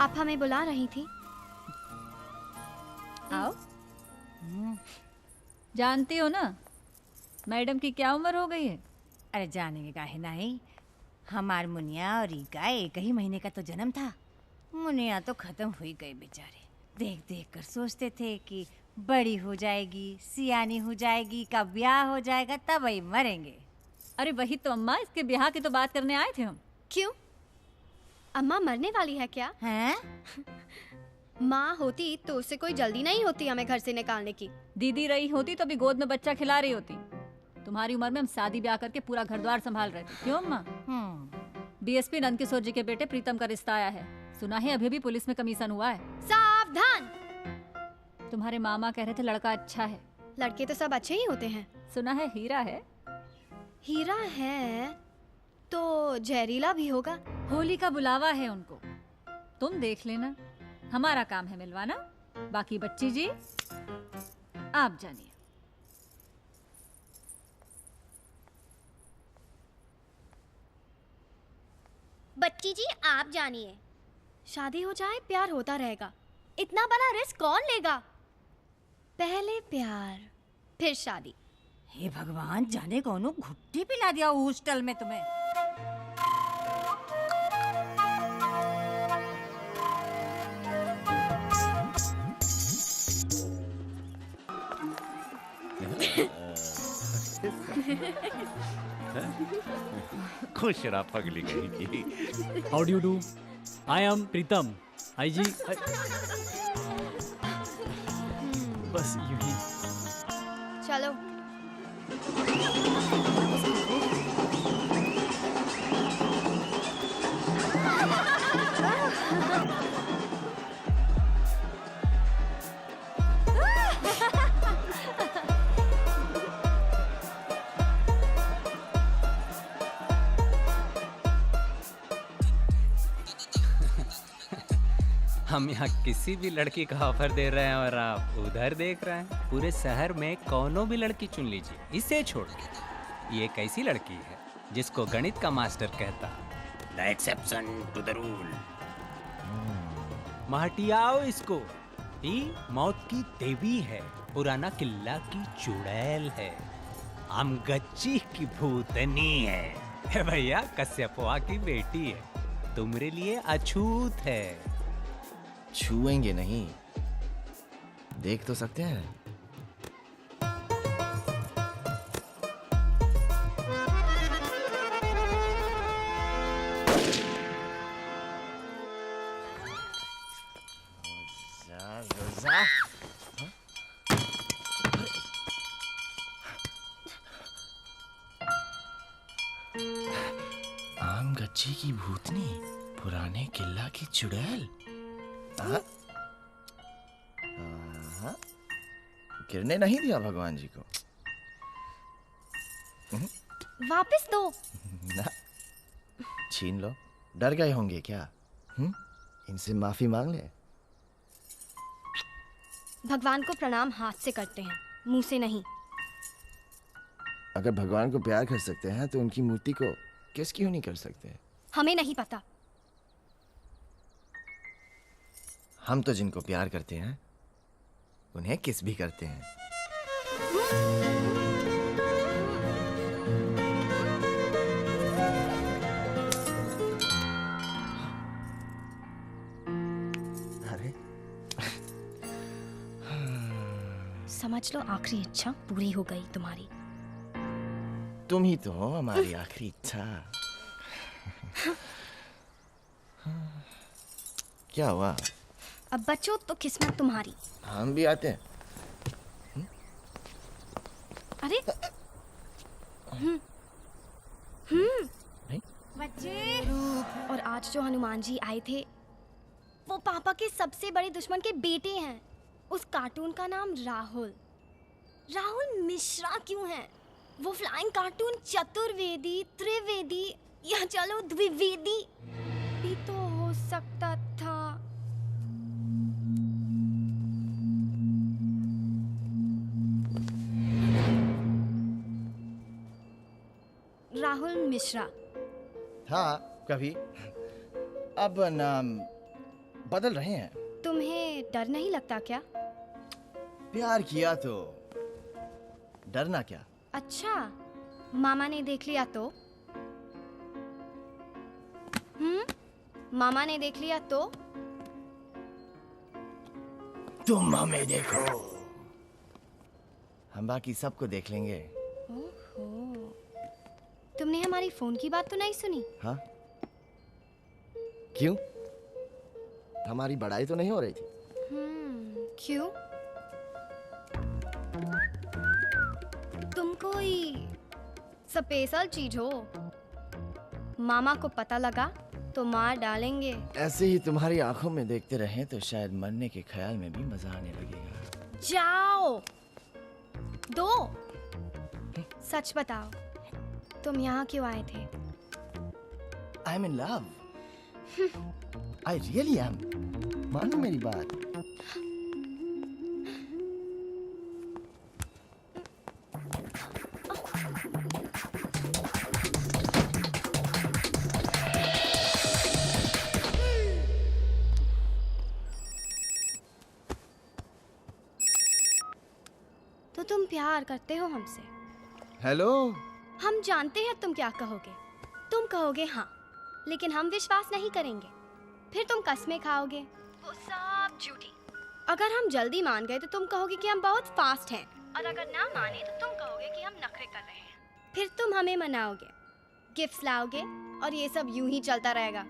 आप हमें बुला रही थी? आओ। जानती हो ना मैडम की क्या उम्र हो गई है? अरे जाने का है नहीं, हमार मुनिया और रीका एक ही महीने का तो जन्म था। मुनिया तो खत्म हुई गए बेचारे। देख देख कर सोचते थे कि बड़ी हो जाएगी, सियानी हो जाएगी, का ब्याह हो जाएगा, तब वही मरेंगे। अरे वही तो अम्मा, इसके ब्याह की तो बात करने आए थे हम। क्यों? अम्मा मरने वाली है क्या? हैं? माँ होती तो उससे कोई जल्दी नहीं होती हमें घर से निकालने की। दीदी रही होती तो अभी गोद में बच्चा खिला रही होती। तुम्हारी उम्र में हम शादी ब्याह करके पूरा घर द्वार संभाल रहे थे। क्यों अम्मा? डीएसपी नंदकिशोर जी के बेटे प्रीतम का रिश्ता आया है। सुना है अभी भी पुलिस में कमीशन हुआ है। सावधान! तुम्हारे मामा कह रहे थे लड़का अच्छा है। लड़के तो सब अच्छे ही होते हैं। सुना है हीरा है। हीरा है तो जहरीला भी होगा। होली का बुलावा है उनको, तुम देख लेना। हमारा काम है मिलवाना, बाकी बच्ची जी आप जानिए। बच्ची जी आप जानिए। शादी हो जाए प्यार होता रहेगा, इतना बड़ा रिस्क कौन लेगा? पहले प्यार फिर शादी। हे भगवान, जाने कौनो घुट्टी पिला दिया हॉस्टल में तुम्हें। खुश रहा पगली गई की। How do you do? I am Pritam. आई जी। बस यूं ही। चलो। हम यहाँ किसी भी लड़की का ऑफर दे रहे हैं और आप उधर देख रहे हैं। पूरे शहर में कौनो भी लड़की चुन लीजिए, इसे छोड़ के। ये एक ऐसी लड़की है जिसको गणित का मास्टर कहता, the exception to the rule. महटियाओ इसको। ये मौत की देवी है, पुराना किला की चुड़ैल है, आमगच्ची की भूतनी है भैया, कश्यपवा की बेटी है, तुम्हारे लिए अछूत है। छुएंगे नहीं, देख तो सकते हैं। रोजा, आम गच्ची की भूतनी, पुराने किला की चुड़ैल। गिरने नहीं दिया भगवान जी को। वापस दो। ना, छीन लो। डर गए होंगे क्या? इनसे माफी मांग ले। भगवान को प्रणाम हाथ से करते हैं, मुंह से नहीं। अगर भगवान को प्यार कर सकते हैं तो उनकी मूर्ति को किस क्यों नहीं कर सकते? हमें नहीं पता। हम तो जिनको प्यार करते हैं उन्हें किस भी करते हैं। अरे समझ लो आखिरी इच्छा पूरी हो गई तुम्हारी। तुम ही तो हो हमारी आखिरी इच्छा। क्या हुआ? अब बचो तो किस्मत तुम्हारी। हम भी आते हैं। अरे बच्चे। और आज जो हनुमान जी आए थे वो पापा के सबसे बड़े दुश्मन के बेटे हैं। उस कार्टून का नाम राहुल। राहुल मिश्रा क्यों है? वो फ्लाइंग कार्टून चतुर्वेदी, त्रिवेदी या चलो द्विवेदी भी तो हो सकता था। राहुल मिश्रा। हाँ, कभी। अब नाम बदल रहे हैं। तुम्हें डर नहीं लगता क्या? प्यार किया तो डरना क्या? अच्छा, मामा ने देख लिया तो? मामा ने देख लिया तो? तुम हमें देखो, हम बाकी सबको देख लेंगे। ओहो, तुमने हमारी फोन की बात तो नहीं सुनी? हाँ? क्यों? हमारी बड़ाई तो नहीं हो रही थी? क्यों? तुम कोई स्पेशल चीज हो। मामा को पता लगा तो मार डालेंगे। ऐसे ही तुम्हारी आंखों में देखते रहें तो शायद मरने के ख्याल में भी मजा आने लगेगा। जाओ, दो सच बताओ, तुम यहाँ क्यों आए थे? I am in love. I really am. मानो मेरी बात। तो तुम प्यार करते हो हमसे? हेलो। हम जानते हैं तुम क्या कहोगे। तुम कहोगे हाँ, लेकिन हम विश्वास नहीं करेंगे। फिर तुम कस्में खाओगे, वो सब झूठी। अगर हम जल्दी मान गए तो तुम कहोगे कि हम बहुत फास्ट हैं, और अगर ना माने तो तुम कहोगे कि हम नखरे कर रहे हैं। फिर तुम हमें मनाओगे, गिफ्ट्स लाओगे, और ये सब यूं ही चलता रहेगा।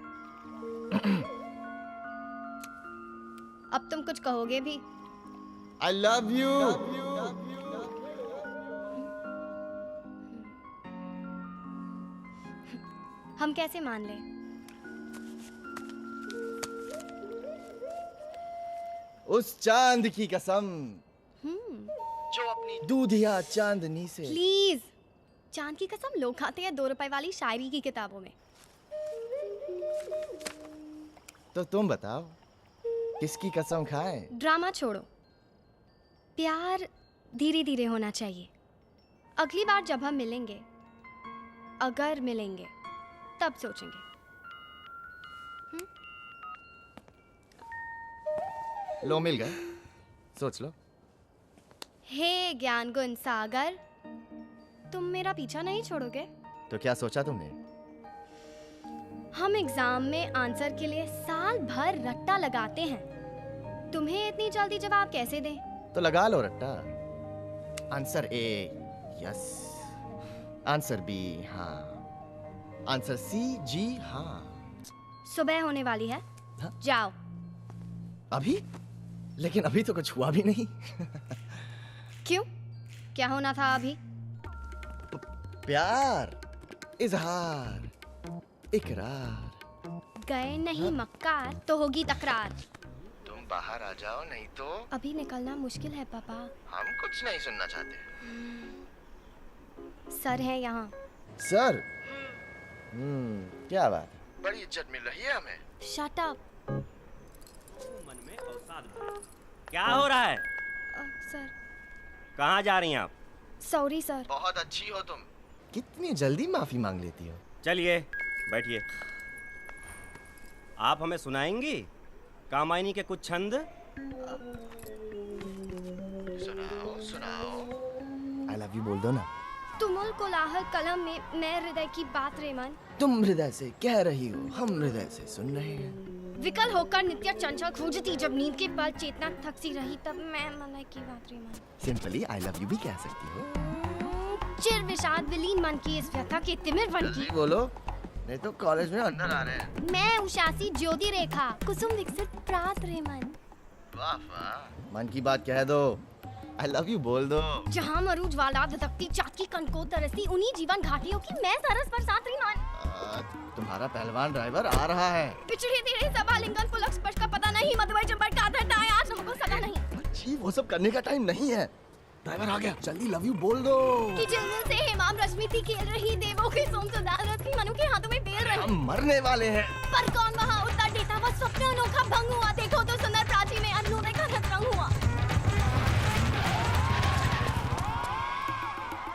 अब तुम कुछ कहोगे भी? आई लव यू। हम कैसे मान लें? उस चांद की कसम जो अपनी दूधिया चांदनी से। प्लीज, चांद की कसम लोग खाते हैं 2 रुपए वाली शायरी की किताबों में। तो तुम बताओ, किसकी कसम खाएं? ड्रामा छोड़ो, प्यार धीरे धीरे होना चाहिए। अगली बार जब हम मिलेंगे, अगर मिलेंगे, तब सोचेंगे। लो, मिल गए, सोच लो। हे ज्ञान गुण सागर, तुम मेरा पीछा नहीं छोड़ोगे? तो क्या सोचा तुमने? हम एग्जाम में आंसर के लिए साल भर रट्टा लगाते हैं। तुम्हें इतनी जल्दी जवाब कैसे दें? तो लगा लो रट्टा। Answer A yes, answer B हाँ, आंसर सी जी हाँ। सुबह होने वाली है, हाँ? जाओ। अभी? लेकिन अभी तो कुछ हुआ भी नहीं। क्यों? क्या होना था अभी? प्यार, इजहार, इकरार। गए नहीं मक्कार तो होगी तकरार। तुम बाहर आ जाओ, नहीं तो अभी निकलना मुश्किल है पापा। हम कुछ नहीं सुनना चाहते। सर है यहाँ। सर? क्या बात है, बड़ी इज्जत मिल रही है हमें। Shut up. मन में अवसाद भरा। क्या हो रहा है? सर। कहाँ जा रही हैं आप? Sorry sir. बहुत अच्छी हो तुम, कितनी जल्दी माफी मांग लेती हो। चलिए बैठिए। आप हमें सुनाएंगी कामायनी के कुछ छंद? सुनाओ सुनाओ। आई लव यू बोल दो ना। तुमुल कोलाहल कलम में मैं हृदय की बात रेमन। तुम हृदय से कह रही हो, हम हृदय से सुन रहे हैं। विकल होकर नित्य चंचल खोजती, जब नींद के पल चेतना थक सी रही, तब मैं मन की बात रेमन। सिंपली आई लव यू भी कह सकती हो। चिर विषाद विलीन मन की इस व्यथा के तिमिर वन की। बोलो, नहीं तो कॉलेज में अंदर आ रहे हैं। मैं उषासी ज्योति रेखा, कुसुम विकसित प्रात रेमन। वाह वाह, मन की बात कह दो, आई लव यू बोल दो। जहाँ मरूज वाला धधकती चाकी कनको तरसती, उन्हीं जीवन घाटियों की मैं सरस बरसात रेमन। तुम्हारा पहलवान ड्राइवर आ रहा है। पिछड़ी तेरे सभा लिंगन पुलक स्पर्श का पता नहीं, मधुबन चंपट का धरता है, आज हमको सगा नहीं। छी, वो सब करने का टाइम नहीं है। ड्राइवर आ गया, जल्दी लव यू बोल दो। कि झिलमिल से हेमाम रश्मि थी खेल रही, देवों के सोम सुदारत की मनु के हाथों में बेल रही। हम मरने वाले हैं। पर कौन वहाँ उत्तर देता, वह स्वप्न अनोखा भंग हुआ। देखो तो सुंदर प्राची में अनूठे का रंग हुआ।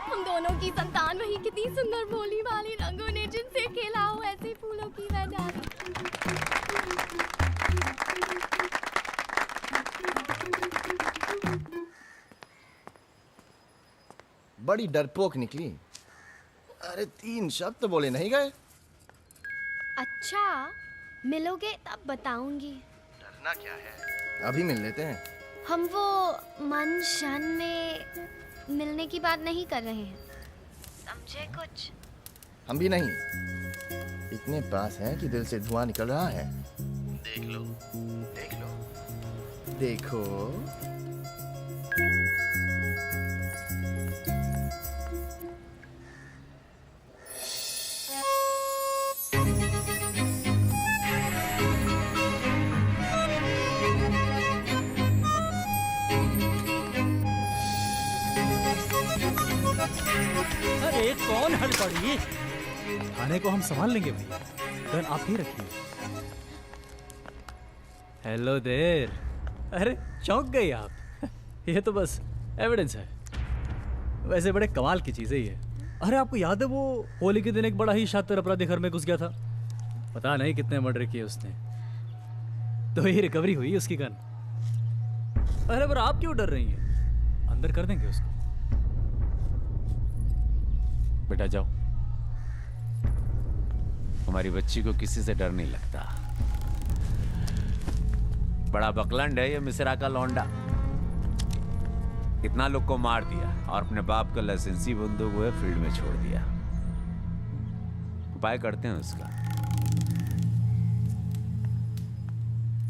हम दोनों की संतान वही, कितनी सुंदर भोली भाली रंगों ने जिनसे खेला हो, ऐसे फूलों की वह डाली। बड़ी डरपोक निकली। अरे 3 शब्द तो बोले नहीं गए। अच्छा, मिलोगे तब बताऊंगी। डरना क्या है, अभी मिल लेते हैं। हम वो मन शन में मिलने की बात नहीं कर रहे हैं, समझे कुछ? हम भी नहीं, इतने पास हैं कि दिल से धुआं निकल रहा है। देख लो, देख लो, देखो। अरे कौन हड़बड़ी? थाने को हम संभाल लेंगे भैया, गन आप ही रखिए। हेलो देर। अरे चौंक गई आप? ये तो बस एविडेंस है, वैसे बड़े कमाल की चीजें ही है। अरे आपको याद है वो होली के दिन एक बड़ा ही शातिर अपराधी घर में घुस गया था, पता नहीं कितने मर्डर किए उसने, तो ये रिकवरी हुई उसकी गन। अरे पर आप क्यों डर रही हैं? अंदर कर देंगे उसको। बेटा जाओ, हमारी बच्ची को किसी से डर नहीं लगता। बड़ा बकलंड है ये मिश्रा का लौंडा, कितना लोग को मार दिया और अपने बाप का लाइसेंसी बंदूक हुए फील्ड में छोड़ दिया। उपाय करते हैं उसका।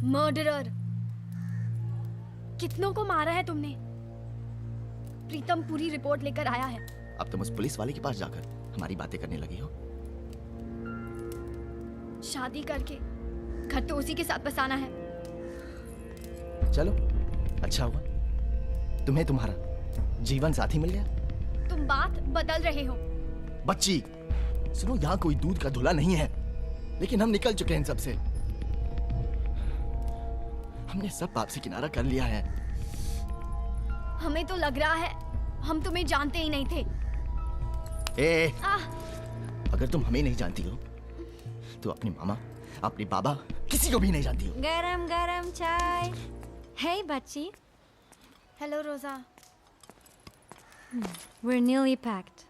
मर्डरर, कितनों को मारा है तुमने? प्रीतम पूरी रिपोर्ट लेकर आया है। अब तुम उस पुलिस वाले के पास जाकर हमारी बातें करने लगी हो। शादी करके घर तो उसी के साथ बसाना है। चलो, अच्छा हुआ तुम्हें तुम्हारा जीवन साथी मिल गया। तुम बात बदल रहे हो। बच्ची सुनो, यहाँ कोई दूध का धुला नहीं है, लेकिन हम निकल चुके हैं इन सबसे। हमने सब पाप से किनारा कर लिया है। हमें तो लग रहा है हम तुम्हें जानते ही नहीं थे। अगर तुम हमें नहीं जानती हो तो अपनी मामा, अपने बाबा, किसी को भी नहीं जानती हो। गरम गरम चाय। Hey बच्ची, हेलो रोजा। We're nearly packed.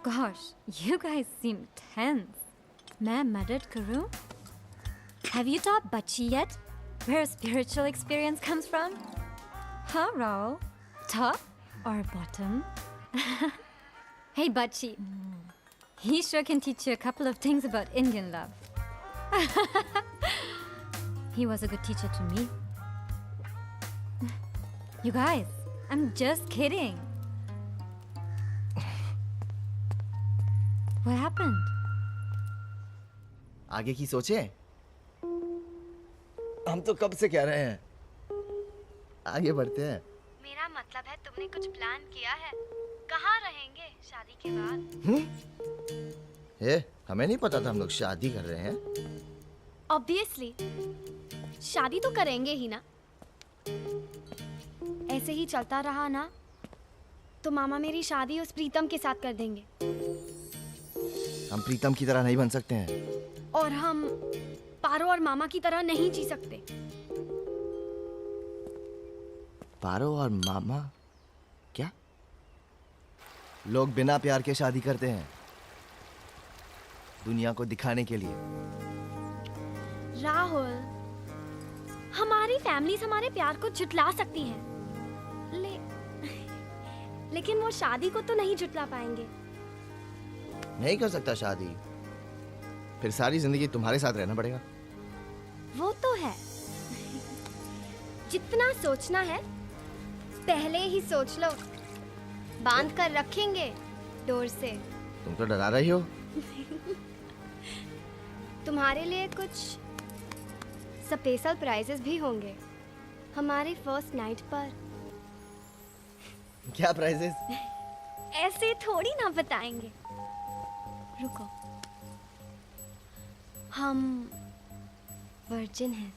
Gosh, you guys seem tense. मैं मदद करूं? Have you taught Bachi yet where spiritual experience comes from? Huh, Raul? Top or bottom? Hey Bachi, he sure can teach you a couple of things about Indian love. He was a good teacher to me. You guys, I'm just kidding. What happened? आगे की सोचे, हम तो कब से कह रहे हैं, आगे बढ़ते हैं। मेरा मतलब है तुमने कुछ प्लान किया है। कहाँ रहेंगे शादी के बाद? हमें नहीं पता था हम लोग शादी कर रहे हैं। ऑब्वियसली शादी तो करेंगे ही ना। ऐसे ही चलता रहा ना तो मामा मेरी शादी उस प्रीतम के साथ कर देंगे। हम प्रीतम की तरह नहीं बन सकते हैं। और हम पारो और मामा की तरह नहीं जी सकते। पारो और मामा क्या? लोग बिना प्यार के शादी करते हैं, दुनिया को दिखाने के लिए। राहुल, हमारी फैमिलीज हमारे प्यार को झुटला सकती हैं, लेकिन वो शादी को तो नहीं झुटला पाएंगे। नहीं कर सकता शादी, फिर सारी जिंदगी तुम्हारे साथ रहना पड़ेगा। वो तो है। जितना सोचना है पहले ही सोच लो। बांध कर रखेंगे डोर से। तुम तो डरा रही हो। तुम्हारे लिए कुछ स्पेशल प्राइजेस भी होंगे हमारे फर्स्ट नाइट पर। क्या प्राइजेस? ऐसे थोड़ी ना बताएंगे, रुको। हम वर्जिन हैं।